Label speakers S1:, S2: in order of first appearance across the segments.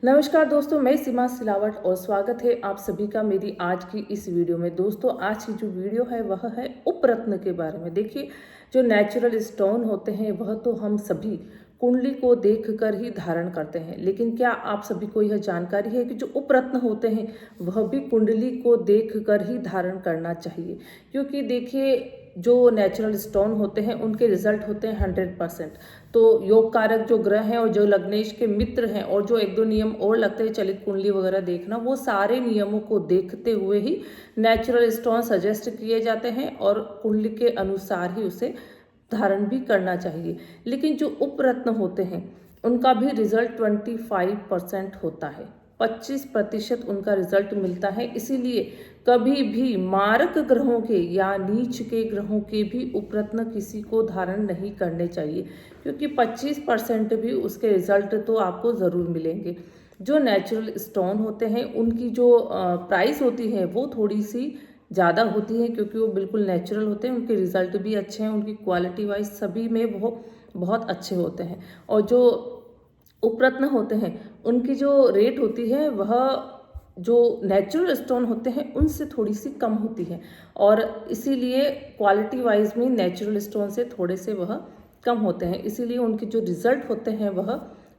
S1: नमस्कार दोस्तों, मैं सीमा सिलावट और स्वागत है आप सभी का मेरी आज की इस वीडियो में। दोस्तों, आज की जो वीडियो है वह है उपरत्न के बारे में। देखिए, जो नेचुरल स्टोन होते हैं वह तो हम सभी कुंडली को देखकर ही धारण करते हैं, लेकिन क्या आप सभी को यह जानकारी है कि जो उपरत्न होते हैं वह भी कुंडली को देखकर ही धारण करना चाहिए। क्योंकि देखिए, जो नेचुरल स्टोन होते हैं उनके रिजल्ट होते हैं 100%। तो योग कारक जो ग्रह हैं और जो लग्नेश के मित्र हैं और जो एक दो नियम और लगते हैं चलित कुंडली वगैरह देखना, वो सारे नियमों को देखते हुए ही नेचुरल स्टोन सजेस्ट किए जाते हैं और कुंडली के अनुसार ही उसे धारण भी करना चाहिए। लेकिन जो उपरत्न होते हैं उनका भी रिजल्ट 25% होता है, 25% उनका रिजल्ट मिलता है। इसीलिए कभी भी मारक ग्रहों के या नीच के ग्रहों के भी उपरत्न किसी को धारण नहीं करने चाहिए, क्योंकि 25% भी उसके रिजल्ट तो आपको ज़रूर मिलेंगे। जो नेचुरल स्टोन होते हैं उनकी जो प्राइस होती है वो थोड़ी सी ज़्यादा होती है, क्योंकि वो बिल्कुल नेचुरल होते हैं, उनके रिजल्ट भी अच्छे हैं, उनकी क्वालिटी वाइज सभी में वो बहुत अच्छे होते हैं। और जो उपरत्न होते हैं उनकी जो रेट होती है वह जो नेचुरल स्टोन होते हैं उनसे थोड़ी सी कम होती है, और इसीलिए क्वालिटी वाइज में नेचुरल स्टोन से थोड़े से वह कम होते हैं। इसीलिए उनके जो रिजल्ट होते हैं वह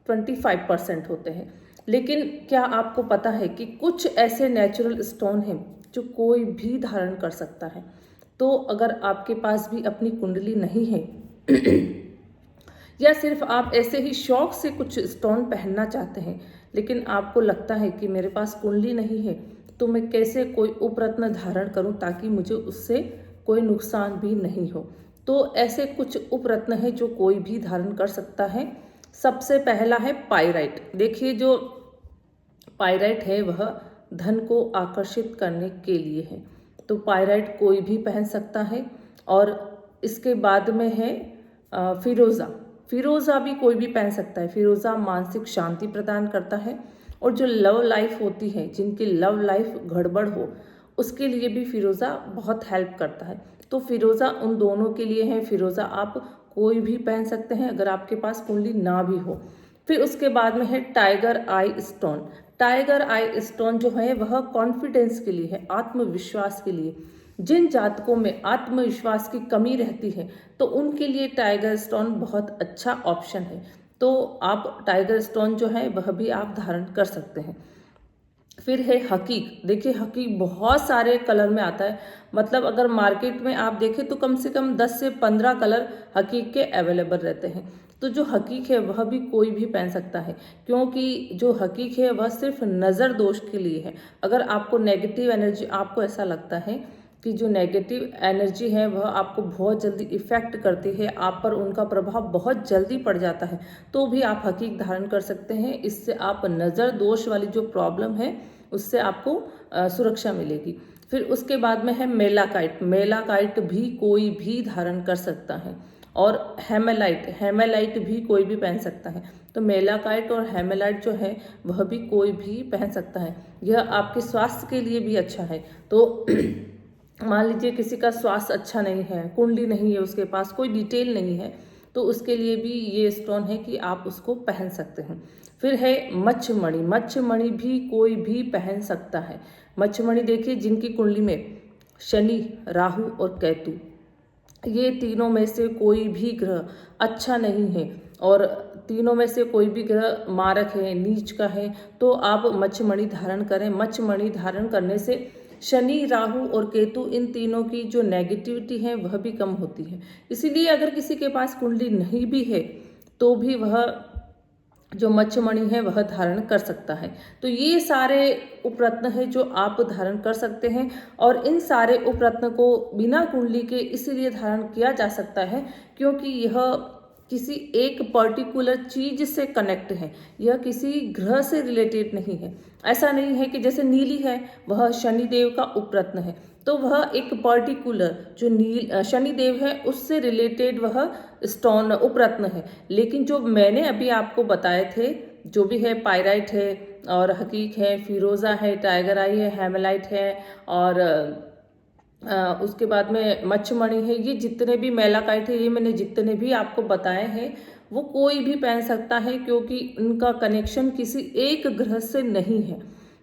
S1: 25% होते हैं। लेकिन क्या आपको पता है कि कुछ ऐसे नेचुरल स्टोन हैं जो कोई भी धारण कर सकता है? तो अगर आपके पास भी अपनी कुंडली नहीं है या सिर्फ आप ऐसे ही शौक से कुछ स्टोन पहनना चाहते हैं, लेकिन आपको लगता है कि मेरे पास कुंडली नहीं है, तो मैं कैसे कोई उपरत्न धारण करूं ताकि मुझे उससे कोई नुकसान भी नहीं हो। तो ऐसे कुछ उपरत्न है जो कोई भी धारण कर सकता है। सबसे पहला है पाइराइट। देखिए, जो पाइराइट है वह धन को आकर्षित करने के लिए है, तो पाइराइट कोई भी पहन सकता है। और इसके बाद में है फिरोज़ा। फिरोज़ा भी कोई भी पहन सकता है। फिरोज़ा मानसिक शांति प्रदान करता है, और जो लव लाइफ होती है, जिनकी लव लाइफ गड़बड़ हो, उसके लिए भी फिरोज़ा बहुत हेल्प करता है। तो फिरोज़ा उन दोनों के लिए है। फिरोज़ा आप कोई भी पहन सकते हैं अगर आपके पास कुंडली ना भी हो। फिर उसके बाद में है टाइगर आई स्टोन। टाइगर आई स्टोन जो है वह कॉन्फिडेंस के लिए है, आत्मविश्वास के लिए। जिन जातकों में आत्मविश्वास की कमी रहती है तो उनके लिए टाइगर स्टोन बहुत अच्छा ऑप्शन है। तो आप टाइगर स्टोन जो है वह भी आप धारण कर सकते हैं। फिर है हकीक। देखिए, हकीक बहुत सारे कलर में आता है। मतलब अगर मार्केट में आप देखें तो कम से कम 10 से 15 कलर हकीक के अवेलेबल रहते हैं। तो जो हकीक है वह भी कोई भी पहन सकता है, क्योंकि जो हकीक है वह सिर्फ नज़र दोष के लिए है। अगर आपको नेगेटिव एनर्जी, आपको ऐसा लगता है कि जो नेगेटिव एनर्जी है वह आपको बहुत जल्दी इफ़ेक्ट करती है, आप पर उनका प्रभाव बहुत जल्दी पड़ जाता है, तो भी आप हकीक धारण कर सकते हैं। इससे आप नज़र दोष वाली जो प्रॉब्लम है उससे आपको सुरक्षा मिलेगी। फिर उसके बाद में है मेलाकाइट। मेलाकाइट भी कोई भी धारण कर सकता है। और हेमेलाइट, हेमेलाइट भी कोई भी पहन सकता है। तो मेलाकाइट और हेमेलाइट जो है वह भी कोई भी पहन सकता है। यह आपके स्वास्थ्य के लिए भी अच्छा है। तो मान लीजिए किसी का स्वास्थ्य अच्छा नहीं है, कुंडली नहीं है, उसके पास कोई डिटेल नहीं है, तो उसके लिए भी ये स्टोन है कि आप उसको पहन सकते हैं। फिर है मच्छमणि। मच्छमणि भी कोई भी पहन सकता है। मच्छमणि देखिए, जिनकी कुंडली में शनि, राहु और केतु, ये तीनों में से कोई भी ग्रह अच्छा नहीं है और तीनों में से कोई भी ग्रह मारक है, नीच का है, तो आप मच्छमणि धारण करें। मच्छमणि धारण करने से शनि, राहु और केतु, इन तीनों की जो नेगेटिविटी है वह भी कम होती है। इसीलिए अगर किसी के पास कुंडली नहीं भी है तो भी वह जो मच्छमणि है वह धारण कर सकता है। तो ये सारे उपरत्न है जो आप धारण कर सकते हैं, और इन सारे उपरत्न को बिना कुंडली के इसीलिए धारण किया जा सकता है क्योंकि यह किसी एक पर्टिकुलर चीज से कनेक्ट है, यह किसी ग्रह से रिलेटेड नहीं है। ऐसा नहीं है कि जैसे नीली है वह शनिदेव का उपरत्न है, तो वह एक पर्टिकुलर जो शनिदेव है उससे रिलेटेड वह स्टोन उपरत्न है। लेकिन जो मैंने अभी आपको बताए थे, जो भी है पाइराइट है और हकीक है, फिरोज़ा है, टाइगर आई है, हेमेलाइट है, और उसके बाद में मच्छमणि है, ये जितने भी मेलाकाइट है, ये मैंने जितने भी आपको बताए हैं वो कोई भी पहन सकता है, क्योंकि इनका कनेक्शन किसी एक ग्रह से नहीं है।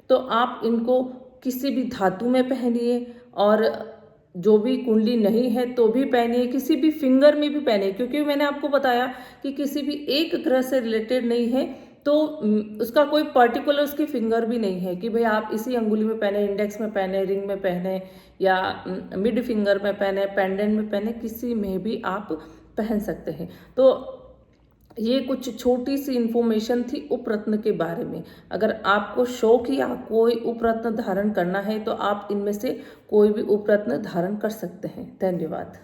S1: तो आप इनको किसी भी धातु में पहनिए, और जो भी कुंडली नहीं है तो भी पहनिए, किसी भी फिंगर में भी पहनिए, क्योंकि मैंने आपको बताया कि किसी भी एक ग्रह से रिलेटेड नहीं है, तो उसका कोई पर्टिकुलर उसकी फिंगर भी नहीं है कि भाई आप इसी अंगुली में पहने, इंडेक्स में पहने, रिंग में पहने, या मिड फिंगर में पहने, पेंडेंट में पहने, किसी में भी आप पहन सकते हैं। तो ये कुछ छोटी सी इन्फॉर्मेशन थी उपरत्न के बारे में। अगर आपको शौक या कोई उपरत्न धारण करना है तो आप इनमें से कोई भी उपरत्न धारण कर सकते हैं। धन्यवाद।